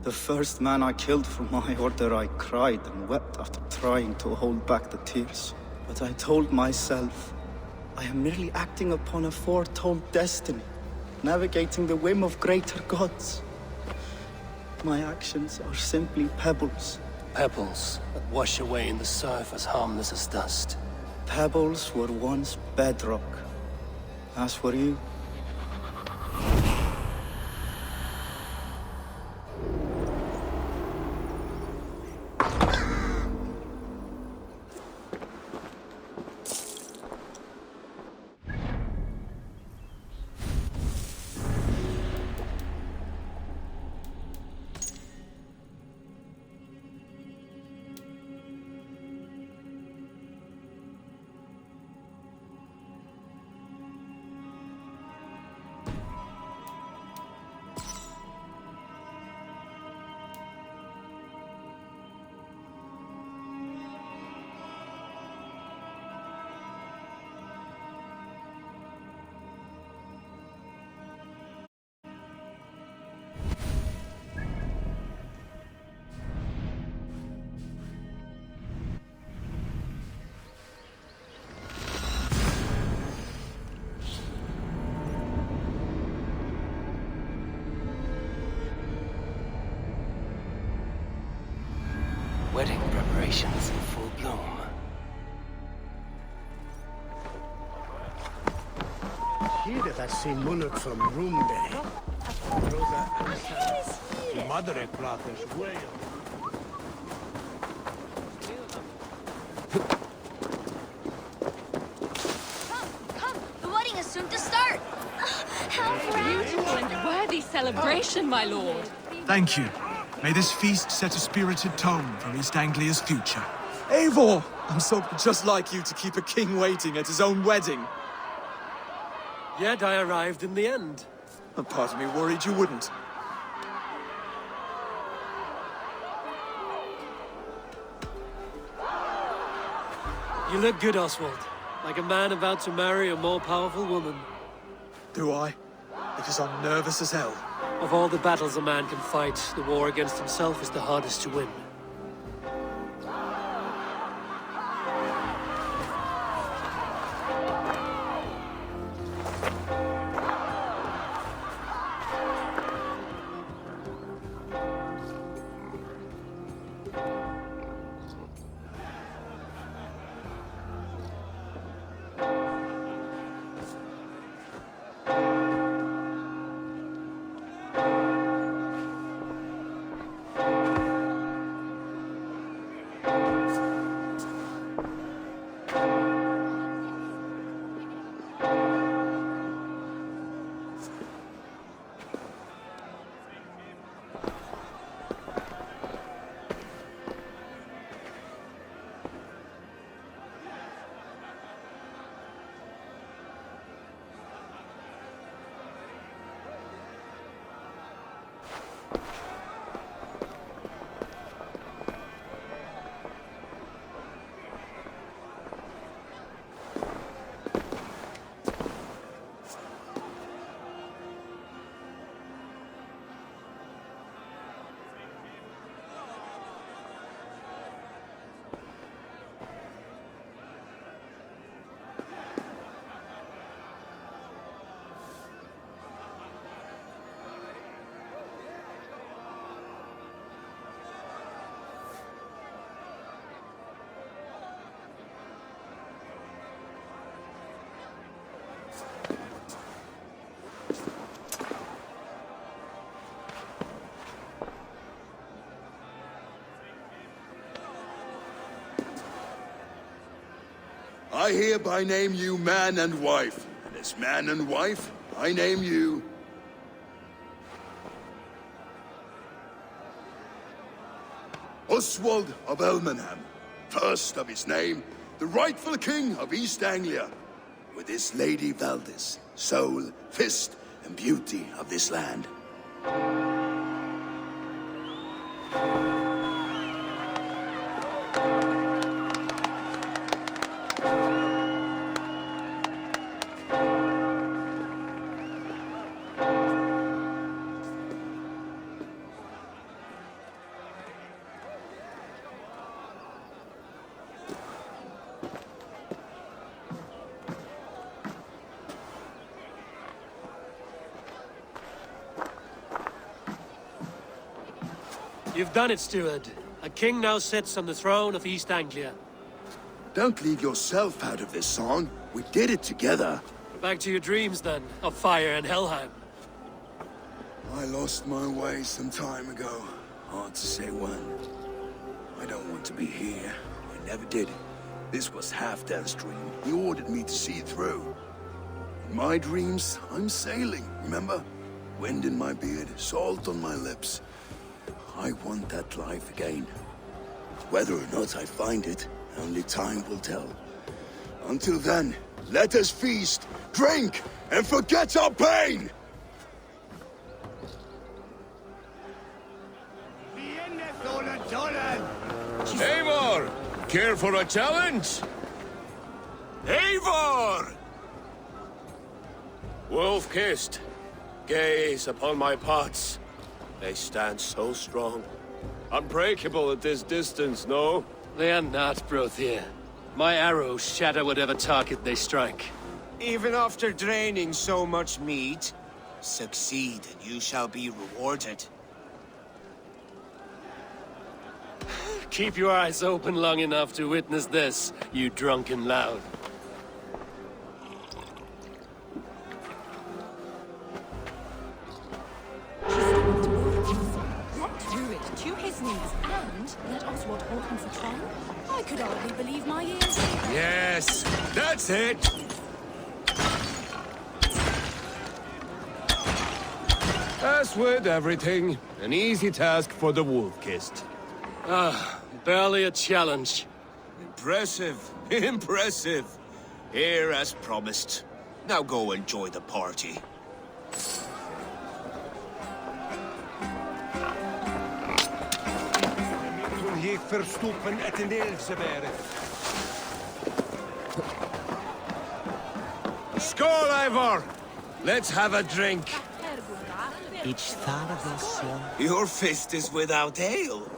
The first man I killed for my order, I cried and wept after trying to hold back the tears. But I told myself, I am merely acting upon a foretold destiny, navigating the whim of greater gods. My actions are simply pebbles. Pebbles that wash away in the surf as harmless as dust. Pebbles were once bedrock, as were you. Wedding preparations in full bloom. Hier dat zijn monnik van Roomberry. Rosa de mother praaters way. Come, the wedding is soon to start. How Beautiful and worthy celebration, my lord. Thank you. May this feast set a spirited tone for East Anglia's future. Eivor! I'm so just like you to keep a king waiting at his own wedding. Yet I arrived in the end. A part of me worried you wouldn't. You look good, Oswald. Like a man about to marry a more powerful woman. Do I? Because I'm nervous as hell. Of all the battles a man can fight, the war against himself is the hardest to win. I hereby name you man and wife, and as man and wife, I name you... Oswald of Elmenham, first of his name, the rightful king of East Anglia, with this Lady Valdis, soul, fist, and beauty of this land. You've done it, steward. A king now sits on the throne of East Anglia. Don't leave yourself out of this, son. We did it together. Back to your dreams, then, of fire and Helheim. I lost my way some time ago. Hard to say when. I don't want to be here. I never did. This was Halfdan's dream. He ordered me to see it through. In my dreams, I'm sailing, remember? Wind in my beard, salt on my lips. I want that life again. Whether or not I find it, only time will tell. Until then, let us feast, drink, and forget our pain! Eivor! Care for a challenge? Eivor! Wolf-kissed, gaze upon my pots. They stand so strong. Unbreakable at this distance, no? They are not, Brothier. My arrows shatter whatever target they strike. Even after draining so much meat, succeed and you shall be rewarded. Keep your eyes open long enough to witness this, you drunken loud. Let Druid to his knees and let Oswald hold him for trial? I could hardly believe my ears. Yes, that's it! As with everything, an easy task for the Wolf-kissed. Barely a challenge. Impressive, impressive. Here as promised. Now go enjoy the party. Je verstoppen het in Elfseberen. Skål, Eivor! Let's have a drink. Your fist is without ale.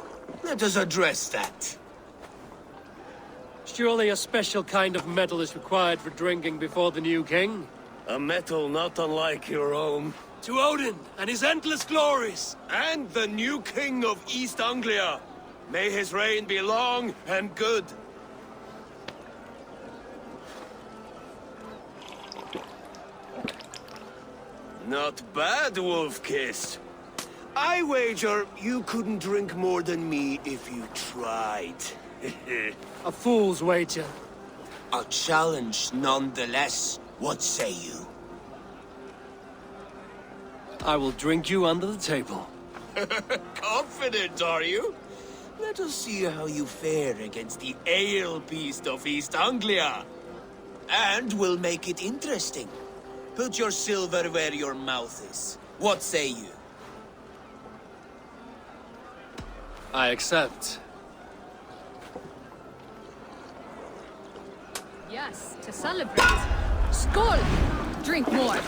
Let us address that. Surely a special kind of metal is required for drinking before the new king? A metal not unlike your own. To Odin and his endless glories! And the new king of East Anglia. May his reign be long and good. Not bad, Wolf-kissed. I wager you couldn't drink more than me if you tried. A fool's wager. A challenge nonetheless. What say you? I will drink you under the table. Confident, are you? Let us see how you fare against the ale beast of East Anglia. And we'll make it interesting. Put your silver where your mouth is. What say you? I accept. Yes, to celebrate. Skål! Drink more.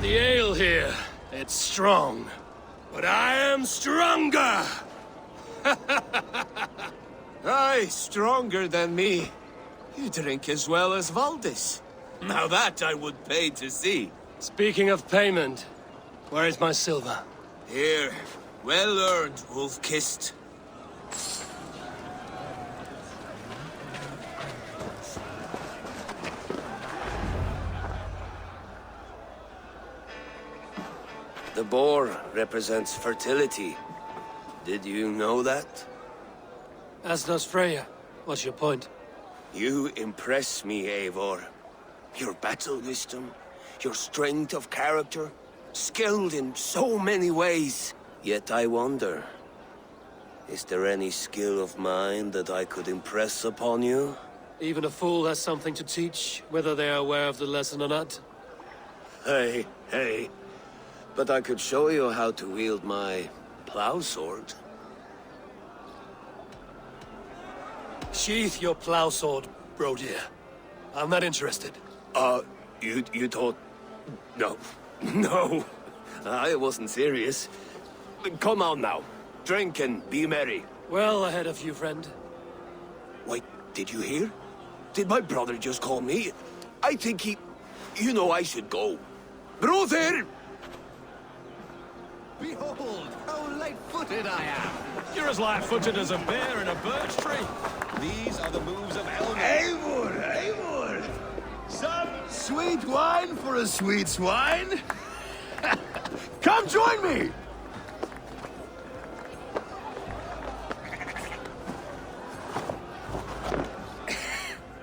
The ale here, it's strong. But I am stronger! Aye, stronger than me. You drink as well as Valdis. Now that I would pay to see. Speaking of payment, where is my silver? Here, well earned, Wolf-kissed. The boar represents fertility. Did you know that? As does Freya. What's your point? You impress me, Eivor. Your battle wisdom, your strength of character, skilled in so many ways. Yet I wonder, is there any skill of mine that I could impress upon you? Even a fool has something to teach, whether they are aware of the lesson or not. Hey. But I could show you how to wield my plow sword. Sheath your plow sword, bro dear. I'm not interested. You thought... No. No. I wasn't serious. Come on now. Drink and be merry. Well ahead of you, friend. Wait, did you hear? Did my brother just call me? I think he... You know I should go. Brother! Behold, how light-footed I am! You're as light-footed as a bear in a birch tree. These are the moves of Elmer. Eivor! Some sweet wine for a sweet swine? Come join me!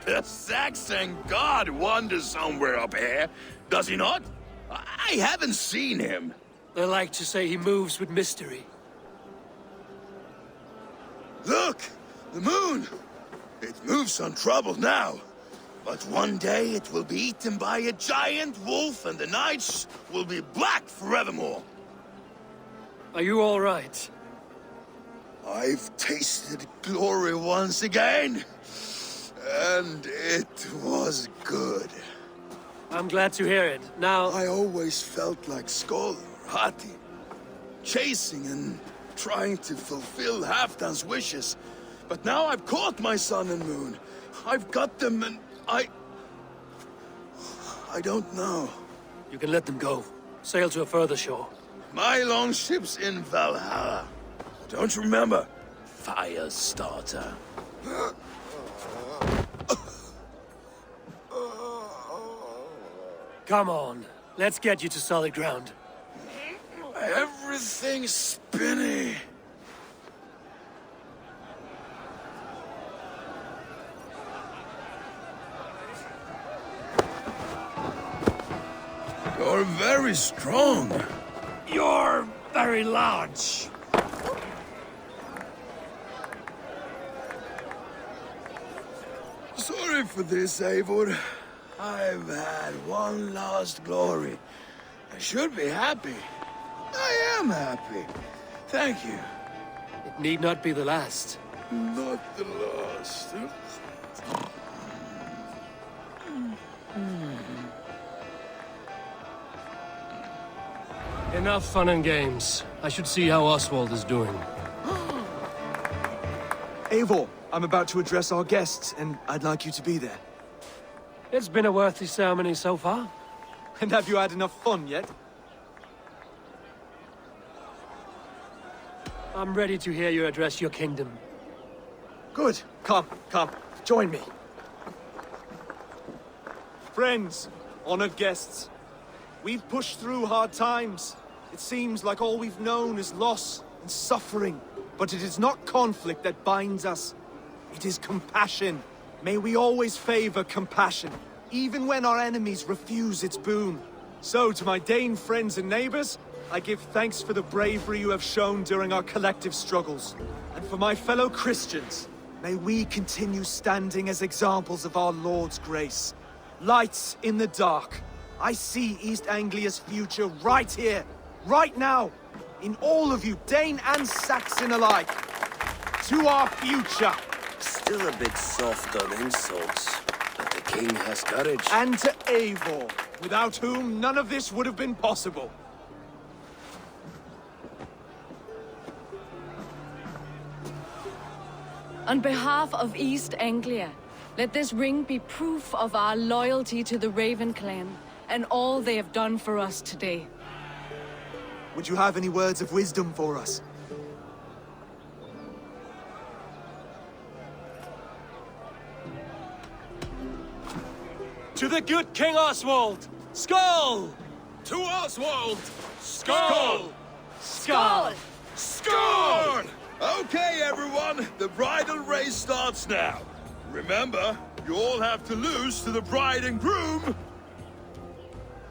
The Saxon god wanders somewhere up here, does he not? I haven't seen him. They like to say he moves with mystery. Look! The moon! It moves untroubled now. But one day it will be eaten by a giant wolf and the nights will be black forevermore. Are you all right? I've tasted glory once again. And it was good. I'm glad to hear it. Now... I always felt like Skoll or Hati. Chasing and trying to fulfill Halfdan's wishes. But now I've caught my sun and moon. I've got them and I don't know. You can let them go. Sail to a further shore. My longship's in Valhalla. Don't you remember? Firestarter. Come on. Let's get you to solid ground. Everything's spinny. You're very strong. You're very large. Sorry for this, Eivor. I've had one last glory. I should be happy. I am happy. Thank you. It need not be the last. Not the last. Enough fun and games. I should see how Oswald is doing. Eivor, I'm about to address our guests, and I'd like you to be there. It's been a worthy ceremony so far. And have you had enough fun yet? I'm ready to hear you address your kingdom. Good. Come. Join me. Friends, honored guests, we've pushed through hard times. It seems like all we've known is loss and suffering. But it is not conflict that binds us. It is compassion. May we always favor compassion, even when our enemies refuse its boon. So, to my Dane friends and neighbors, I give thanks for the bravery you have shown during our collective struggles. And for my fellow Christians, may we continue standing as examples of our Lord's grace. Lights in the dark. I see East Anglia's future right here, right now, in all of you, Dane and Saxon alike. To our future. Still a bit soft on insults, but the king has courage. And to Eivor, without whom none of this would have been possible. On behalf of East Anglia, let this ring be proof of our loyalty to the Raven clan and all they have done for us today. Would you have any words of wisdom for us? To the good King Oswald! Skull! To Oswald! Skull! Skull! Score! Okay, everyone, the bridal race starts now. Remember, you all have to lose to the bride and groom.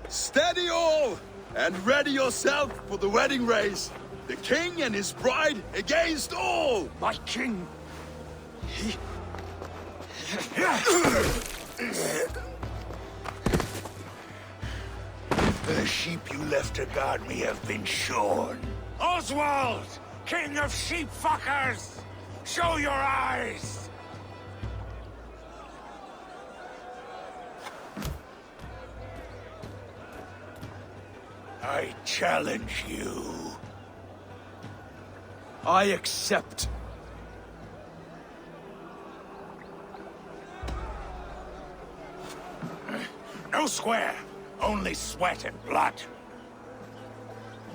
Steady all, and ready yourself for the wedding race. The king and his bride against all. My king! The sheep you left to guard me have been shorn. Oswald! King of sheep fuckers! Show your eyes! I challenge you. I accept. No square, only sweat and blood.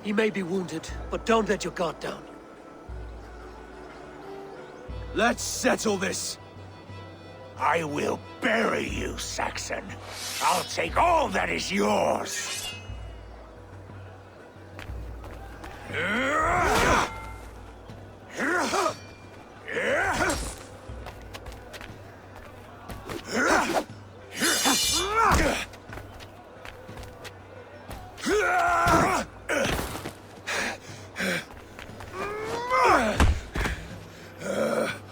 He may be wounded, but don't let your guard down. Let's settle this. I will bury you, Saxon. I'll take all that is yours.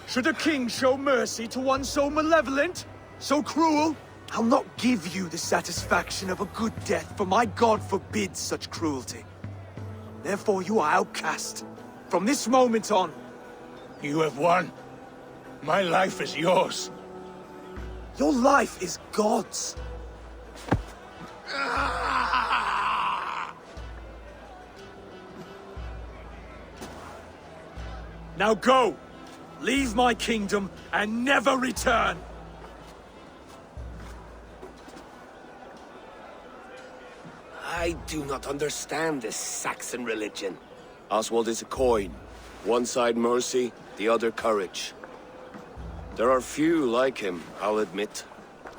Should a king show mercy to one so malevolent? So cruel? I'll not give you the satisfaction of a good death, for my god forbids such cruelty. Therefore you are outcast. From this moment on. You have won. My life is yours. Your life is God's. Now go! Leave my kingdom and never return! I do not understand this Saxon religion. Oswald is a coin. One side mercy, the other courage. There are few like him, I'll admit.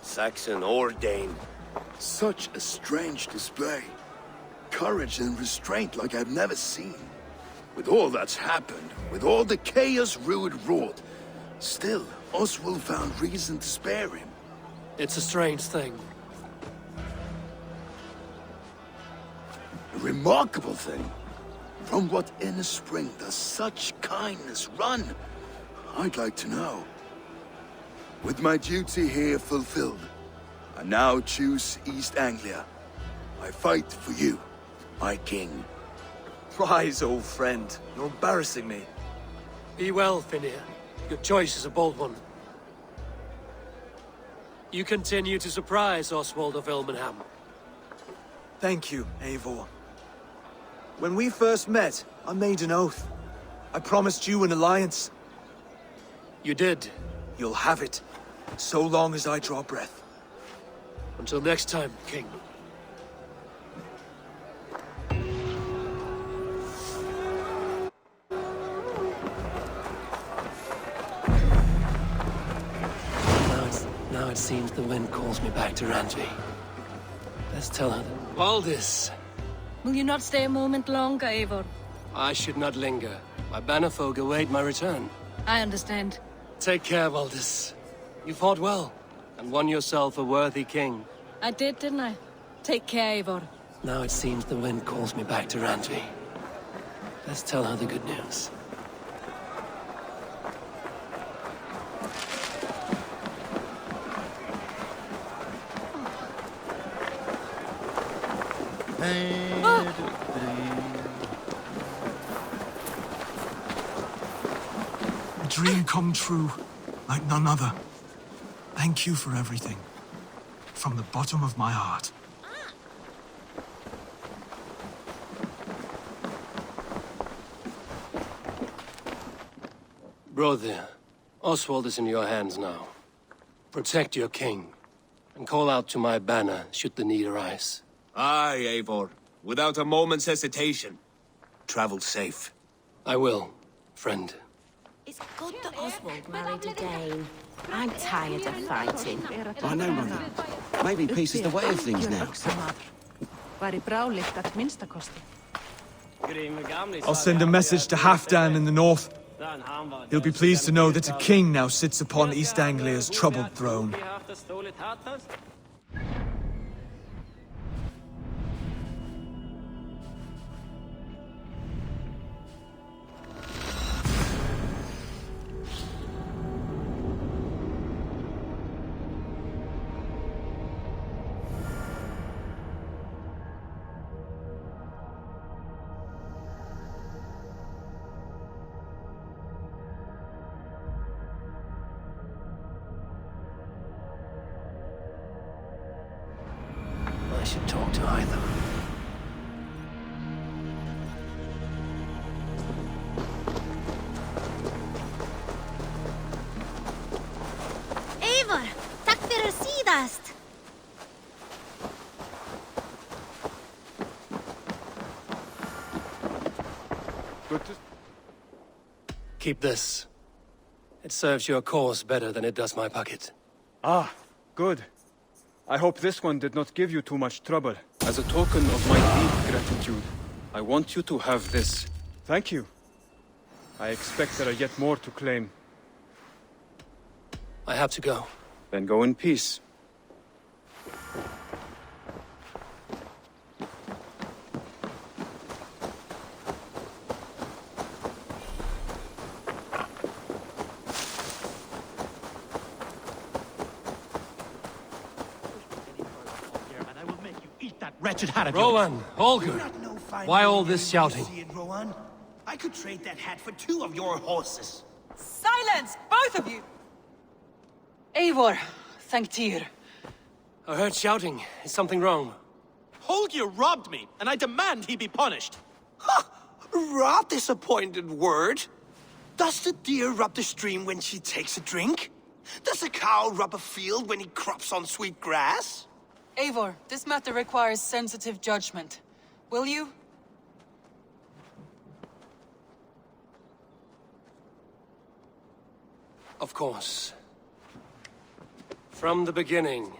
Saxon or Dane. Such a strange display. Courage and restraint like I've never seen. With all that's happened, with all the chaos Rued wrought, still, Oswald found reason to spare him. It's a strange thing. A remarkable thing. From what inner spring does such kindness run? I'd like to know. With my duty here fulfilled, I now choose East Anglia. I fight for you, my king. Rise, old friend. You're embarrassing me. Be well, Finnir. Your choice is a bold one. You continue to surprise Oswald of Ilmenham. Thank you, Eivor. When we first met, I made an oath. I promised you an alliance. You did. You'll have it, so long as I draw breath. Until next time, King. Now it seems the wind calls me back to Randvi. Let's tell her that Valdis. Will you not stay a moment longer, Eivor? I should not linger. My bannerfolk await my return. I understand. Take care, Valdis. You fought well, and won yourself a worthy king. I did, didn't I? Take care, Eivor. Now it seems the wind calls me back to Randvi. Let's tell her the good news. A dream come true, like none other. Thank you for everything. From the bottom of my heart. Brother, Oswald is in your hands now. Protect your king, and call out to my banner should the need arise. Aye, Eivor. Without a moment's hesitation. Travel safe. I will, friend. It's good that Oswald married a Dane. I'm tired of fighting. I know, Mother. Maybe peace is the way of things now. Væri brálegt að minnsta kosti. I'll send a message to Halfdan in the north. He'll be pleased to know that a king now sits upon East Anglia's troubled throne. I should talk to either. Eivor, tack för sidast. Keep this. It serves your cause better than it does my pocket. Ah, good. I hope this one did not give you too much trouble. As a token of my deep gratitude, I want you to have this. Thank you. I expect there are yet more to claim. I have to go. Then go in peace. Wretched hat of Rowan, Holger, why all this shouting? Rowan, I could trade that hat for 2 of your horses. Silence, both of you! Eivor, thank Tyr. I heard shouting. Is something wrong? Holger robbed me, and I demand he be punished. Rot this appointed word. Does the deer rub the stream when she takes a drink? Does a cow rub a field when he crops on sweet grass? Eivor, this matter requires sensitive judgment. Will you? Of course. From the beginning,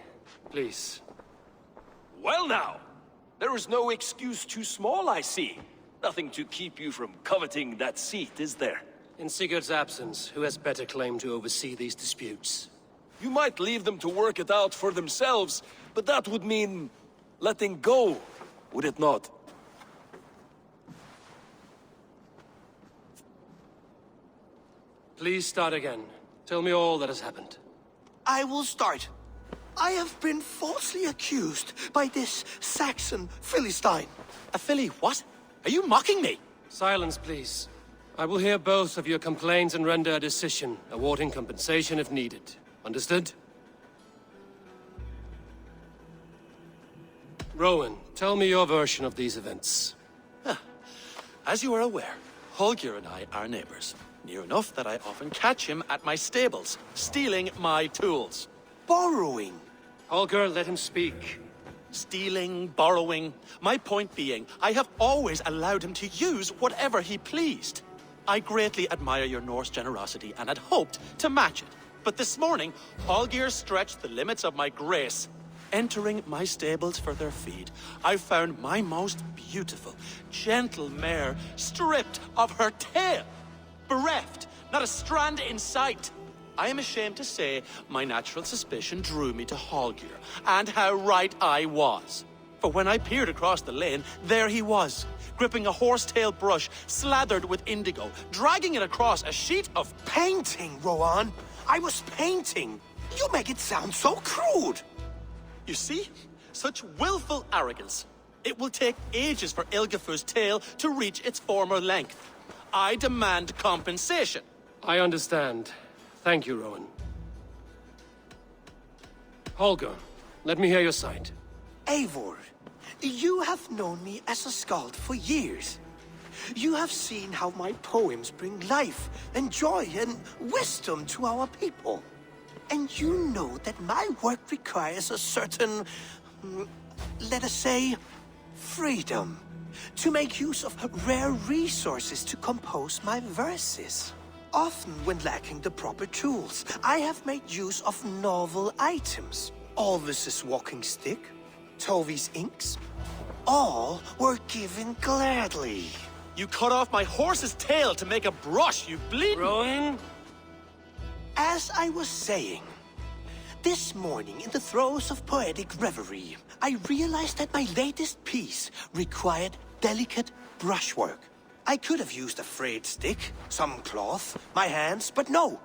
please. Well now, there is no excuse too small, I see. Nothing to keep you from coveting that seat, is there? In Sigurd's absence, who has better claim to oversee these disputes? You might leave them to work it out for themselves, but that would mean letting go, would it not? Please start again. Tell me all that has happened. I will start. I have been falsely accused by this Saxon Philistine. A Philly what? Are you mocking me? Silence, please. I will hear both of your complaints and render a decision, awarding compensation if needed. Understood? Rowan, tell me your version of these events. As you are aware, Holger and I are neighbors. Near enough that I often catch him at my stables, stealing my tools. Borrowing. Holger, let him speak. Stealing, borrowing. My point being, I have always allowed him to use whatever he pleased. I greatly admire your Norse generosity and had hoped to match it. But this morning, Holger stretched the limits of my grace. Entering my stables for their feed, I found my most beautiful, gentle mare stripped of her tail. Bereft, not a strand in sight. I am ashamed to say my natural suspicion drew me to Holger, and how right I was. For when I peered across the lane, there he was, gripping a horsetail brush slathered with indigo, dragging it across a sheet of painting, Rowan. I was painting. You make it sound so crude. You see? Such willful arrogance. It will take ages for Ilgafur's tail to reach its former length. I demand compensation. I understand. Thank you, Rowan. Holger, let me hear your side. Eivor, you have known me as a skald for years. You have seen how my poems bring life and joy and wisdom to our people. And you know that my work requires a certain, let us say, freedom to make use of rare resources to compose my verses. Often when lacking the proper tools, I have made use of novel items. Alvis's walking stick, Tovi's inks, all were given gladly. You cut off my horse's tail to make a brush, you bleed. Rowan? As I was saying, this morning in the throes of poetic reverie, I realized that my latest piece required delicate brushwork. I could have used a frayed stick, some cloth, my hands, but no.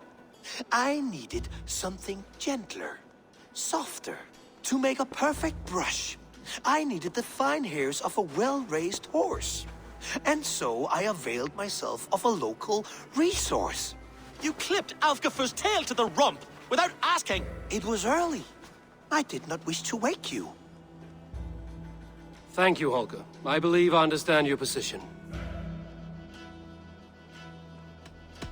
I needed something gentler, softer. To make a perfect brush, I needed the fine hairs of a well-raised horse. And so I availed myself of a local resource. You clipped Alfgafur's tail to the rump without asking. It was early. I did not wish to wake you. Thank you, Holger. I believe I understand your position.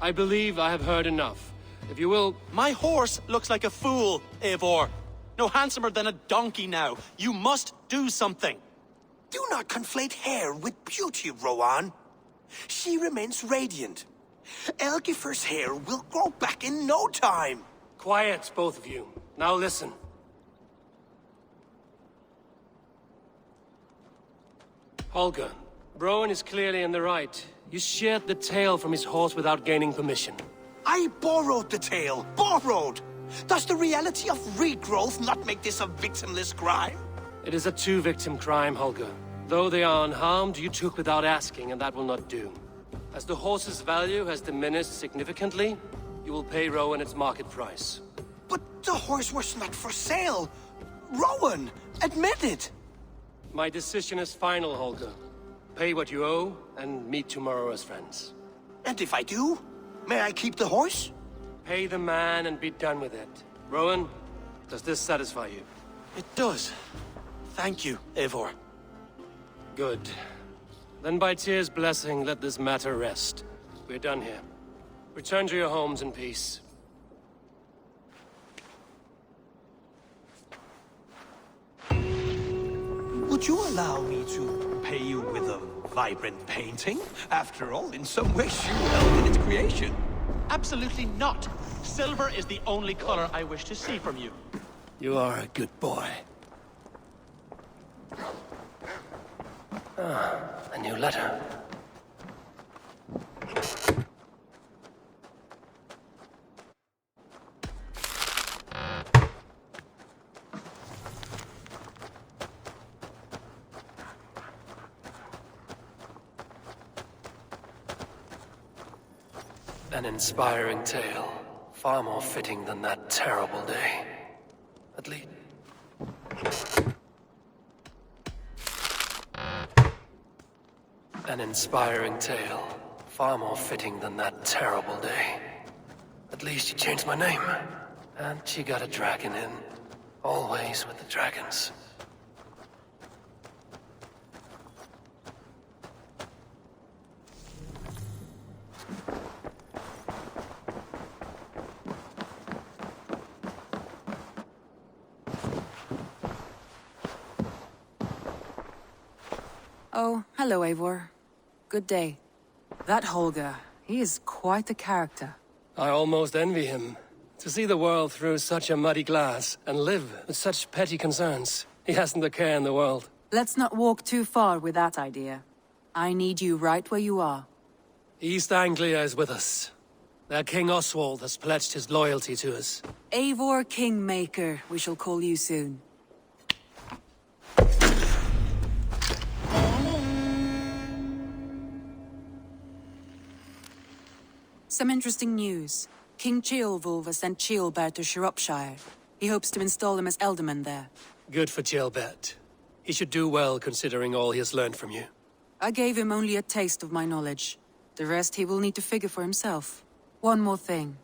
I believe I have heard enough. If you will... My horse looks like a fool, Eivor. No handsomer than a donkey now. You must do something. Do not conflate hair with beauty, Rowan. She remains radiant. Elgifur's hair will grow back in no time. Quiet, both of you. Now listen. Holger, Rowan is clearly in the right. You sheared the tail from his horse without gaining permission. I borrowed the tail. Borrowed! Does the reality of regrowth not make this a victimless crime? It is a two-victim crime, Holger. Though they are unharmed, you took without asking, and that will not do. As the horse's value has diminished significantly, you will pay Rowan its market price. But the horse was not for sale. Rowan, admit it. My decision is final, Holger. Pay what you owe, and meet tomorrow as friends. And if I do, may I keep the horse? Pay the man and be done with it. Rowan, does this satisfy you? It does. Thank you, Eivor. Good. Then by Tyr's blessing, let this matter rest. We're done here. Return to your homes in peace. Would you allow me to pay you with a vibrant painting? After all, in some ways you helped in its creation. Absolutely not. Silver is the only color I wish to see from you. You are a good boy. Ah, a new letter. An inspiring tale. Far more fitting than that terrible day. At least... An inspiring tale. Far more fitting than that terrible day. At least you changed my name. And she got a dragon in. Always with the dragons. Oh, hello, Eivor. Good day. That Holger, he is quite the character. I almost envy him. To see the world through such a muddy glass, and live with such petty concerns. He hasn't a care in the world. Let's not walk too far with that idea. I need you right where you are. East Anglia is with us. Their King Oswald has pledged his loyalty to us. Eivor Kingmaker, we shall call you soon. Some interesting news. King Ceolwulf has sent Ceolbert to Shropshire. He hopes to install him as Elderman there. Good for Ceolbert. He should do well considering all he has learned from you. I gave him only a taste of my knowledge. The rest he will need to figure for himself. One more thing.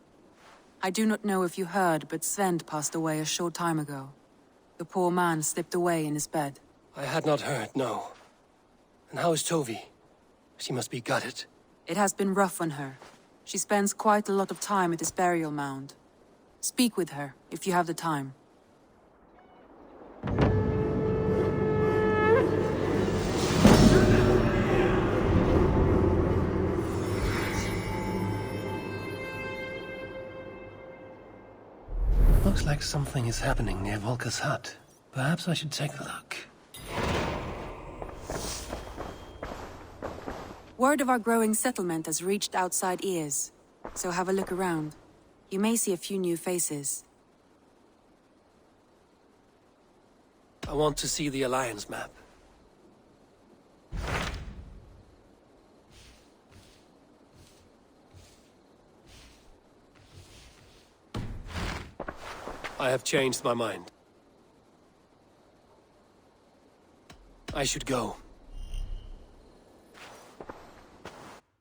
I do not know if you heard, but Svend passed away a short time ago. The poor man slipped away in his bed. I had not heard, no. And how is Tovi? She must be gutted. It has been rough on her. She spends quite a lot of time at his burial mound. Speak with her, if you have the time. Looks like something is happening near Volker's hut. Perhaps I should take a look. Word of our growing settlement has reached outside ears, so have a look around. You may see a few new faces. I want to see the Alliance map. I have changed my mind. I should go.